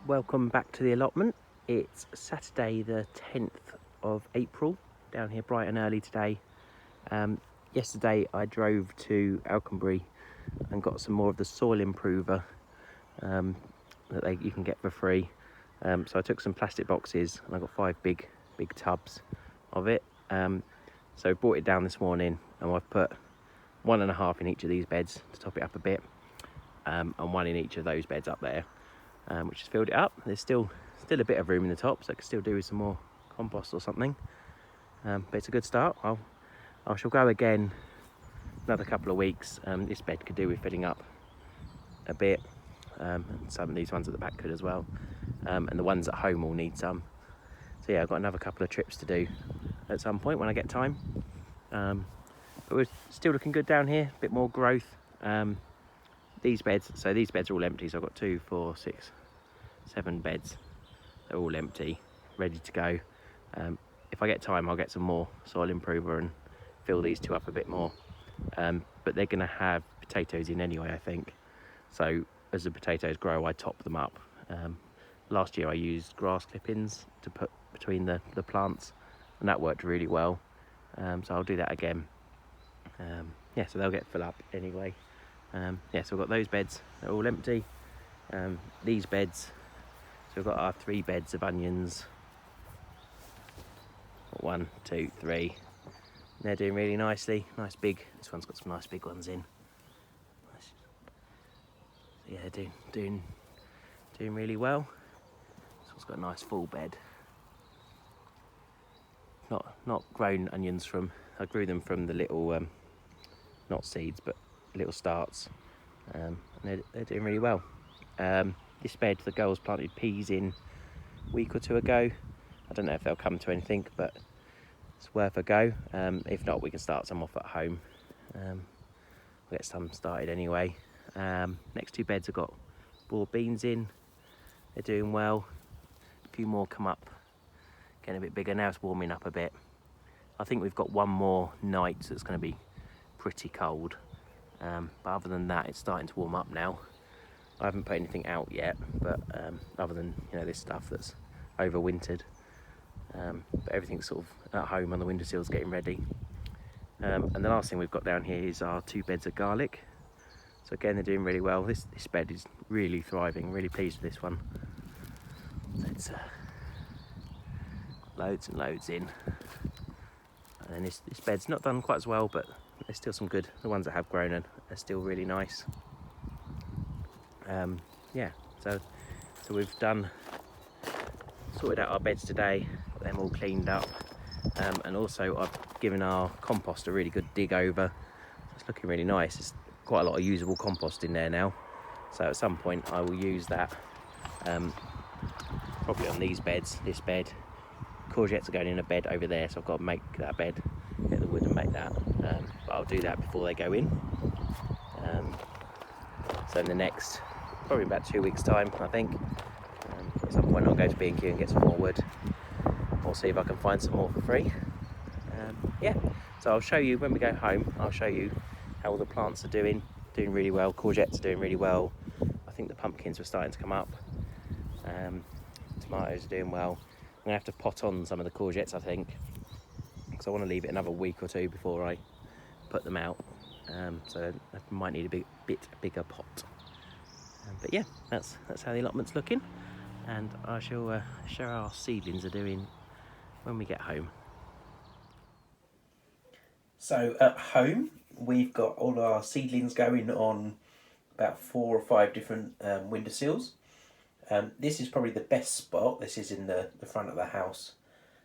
Welcome back to the allotment. It's Saturday the 10th of April, down here bright and early today. Yesterday I drove to Alconbury and got some more of the soil improver that you can get for free. So I took some plastic boxes and I got 5 big tubs of it. So I brought it down this morning and I've put 1.5 in each of these beds to top it up a bit, and 1 in each of those beds up there. Which has filled it up. There's still a bit of room in the top, so I could still do with some more compost or something. But it's a good start. I shall go again another couple of weeks. This bed could do with filling up a bit, and some of these ones at the back could as well. And the ones at home will need some. So yeah, I've got another couple of trips to do at some point when I get time. But we're still looking good down here. A bit more growth. These beds are all empty, so I've got 2, 4, 6, 7 beds. They're all empty, ready to go. If I get time, I'll get some more soil improver and fill these 2 up a bit more. But they're going to have potatoes in anyway, I think. So as the potatoes grow, I top them up. Last year I used grass clippings to put between the plants, and that worked really well. So I'll do that again. Yeah, so they'll get filled up anyway. Yeah, so we've got those beds, they're all empty. These beds, so we've got our 3 beds of onions. 1, 2, 3. They're doing really nicely, nice big. This one's got some nice big ones in. So yeah, doing really well. This one's got a nice full bed. Not grown onions from. I grew them from the little, not seeds, but little starts, and they're doing really well. This bed, the girls planted peas in a week or 2 ago. I don't know if they'll come to anything, but it's worth a go. If not, we can start some off at home. We'll get some started anyway. Next 2 beds have got board beans in. They're doing well. A few more come up, getting a bit bigger. Now it's warming up a bit. I think we've got 1 more night, so it's going to be pretty cold. But other than that, it's starting to warm up now. I haven't put anything out yet, but other than this stuff that's overwintered. But everything's sort of at home on the windowsills getting ready. And the last thing we've got down here is our 2 beds of garlic. So again, they're doing really well. This bed is really thriving. Really pleased with this one. So it's loads and loads in. And then this bed's not done quite as well, but there's still some good. The ones that have grown are still really nice. Yeah, so we've sorted out our beds today, got them all cleaned up, and also I've given our compost a really good dig over. It's looking really nice. There's quite a lot of usable compost in there now, so at some point I will use that, probably on these beds. This bed, courgettes are going in a bed over there, so I've got to make that bed, get the wood and make that, but I'll do that before they go in. So in the next, probably about 2 weeks time, I think, at some point I'll go to B&Q and get some more wood, or see if I can find some more for free. Yeah, so I'll show you when we go home. I'll show you how all the plants are doing really well. Courgettes are doing really well. I think the pumpkins were starting to come up. Tomatoes are doing well. I'm gonna have to pot on some of the courgettes, I think, because I want to leave it another week or 2 before I put them out. So I might need a bit bigger pot. But yeah, that's how the allotment's looking, and I shall show how our seedlings are doing when we get home. So at home, we've got all our seedlings going on about 4 or 5 different windowsills. This is probably the best spot. This is in the front of the house,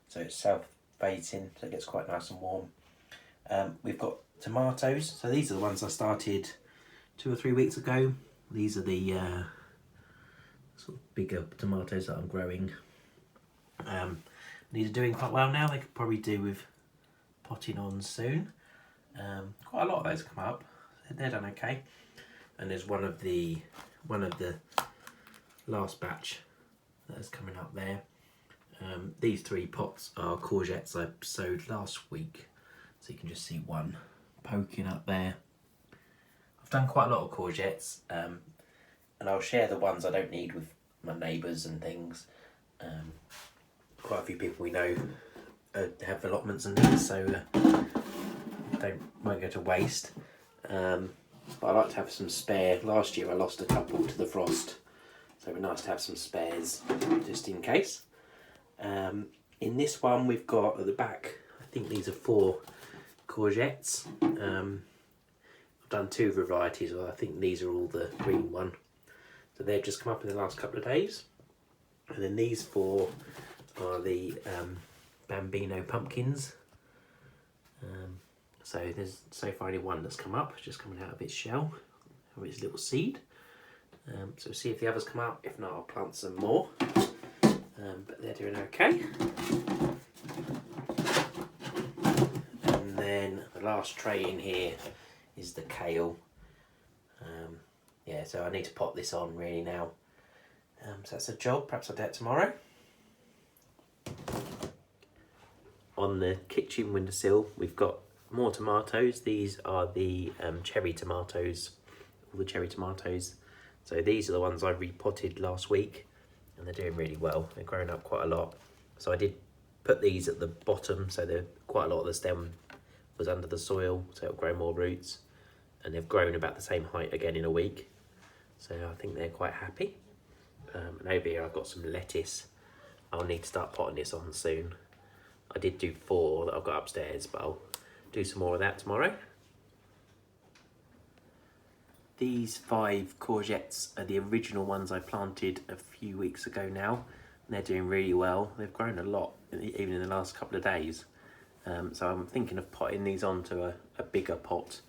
so it's south facing, so it gets quite nice and warm. We've got tomatoes, so these are the ones I started 2 or 3 weeks ago. These are the sort of bigger tomatoes that I'm growing. These are doing quite well now. They could probably do with potting on soon. Quite a lot of those come up. They're done okay. And there's one of the last batch that's coming up there. These 3 pots are courgettes I sowed last week, so you can just see one poking up there. I've done quite a lot of courgettes, and I'll share the ones I don't need with my neighbours and things. Quite a few people we know have allotments and things, so won't go to waste. But I like to have some spare. Last year I lost a couple to the frost, so it'd be nice to have some spares just in case. In this one we've got at the back, I think these are 4 courgettes. I've done 2 varieties, I think these are all the green one. So they've just come up in the last couple of days. And then these 4 are the Bambino pumpkins. So there's so far only one that's come up, just coming out of its shell, or its little seed. So we'll see if the others come up. If not, I'll plant some more. But they're doing okay. And then the last tray in here is the kale. Yeah, so I need to pot this on really now. So that's a job. Perhaps I'll do it tomorrow. On the kitchen windowsill, we've got more tomatoes. These are the cherry tomatoes, all the cherry tomatoes. So these are the ones I repotted last week, and they're doing really well. They're growing up quite a lot. So I did put these at the bottom, so they're quite a lot of the stem was under the soil, so it'll grow more roots. And they've grown about the same height again in a week. So I think they're quite happy. And over here I've got some lettuce. I'll need to start potting this on soon. I did do 4 that I've got upstairs, but I'll do some more of that tomorrow. These 5 courgettes are the original ones I planted a few weeks ago now, and they're doing really well. They've grown a lot, even in the last couple of days. So I'm thinking of potting these onto a bigger pot,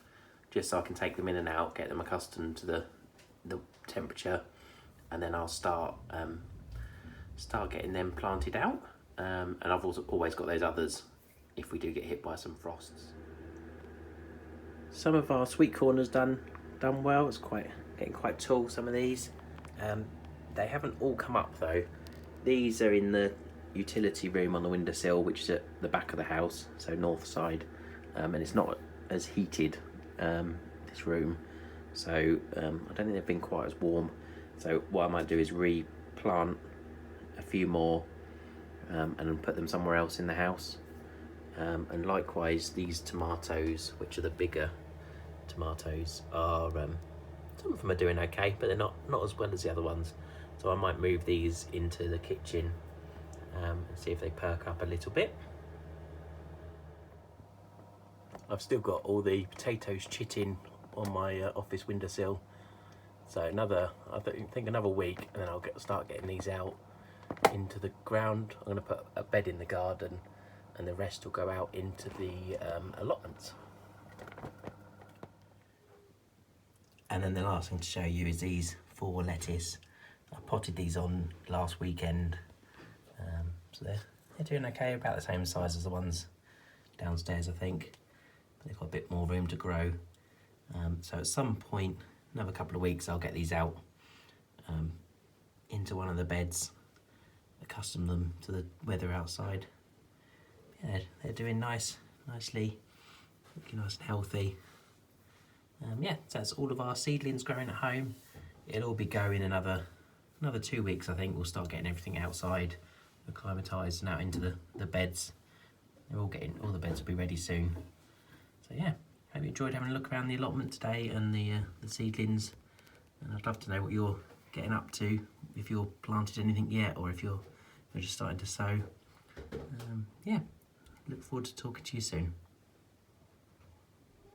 just so I can take them in and out, get them accustomed to the temperature, and then I'll start getting them planted out. And I've also always got those others if we do get hit by some frosts. Some of our sweet corners done well. It's getting quite tall, some of these. They haven't all come up though. These are in the utility room on the windowsill, which is at the back of the house, so north side, and it's not as heated, this room, so I don't think they've been quite as warm. So what I might do is replant a few more and then put them somewhere else in the house. And likewise, these tomatoes, which are the bigger tomatoes, are some of them are doing okay, but they're not as well as the other ones. So I might move these into the kitchen and see if they perk up a little bit. I've still got all the potatoes chitting on my office windowsill. So I think another week, and then I'll start getting these out into the ground. I'm going to put a bed in the garden, and the rest will go out into the allotments. And then the last thing to show you is these 4 lettuce. I potted these on last weekend, so they're doing okay, about the same size as the ones downstairs, I think. But they've got a bit more room to grow. So at some point, another couple of weeks, I'll get these out into one of the beds, accustom them to the weather outside. Yeah, they're doing nicely, looking nice and healthy. Yeah, so that's all of our seedlings growing at home. It'll all be going another 2 weeks, I think. We'll start getting everything outside, acclimatised and out into the beds. All the beds will be ready soon. So yeah, hope you enjoyed having a look around the allotment today and the seedlings. And I'd love to know what you're getting up to, if you've planted anything yet, or if you're just starting to sow. Yeah, look forward to talking to you soon.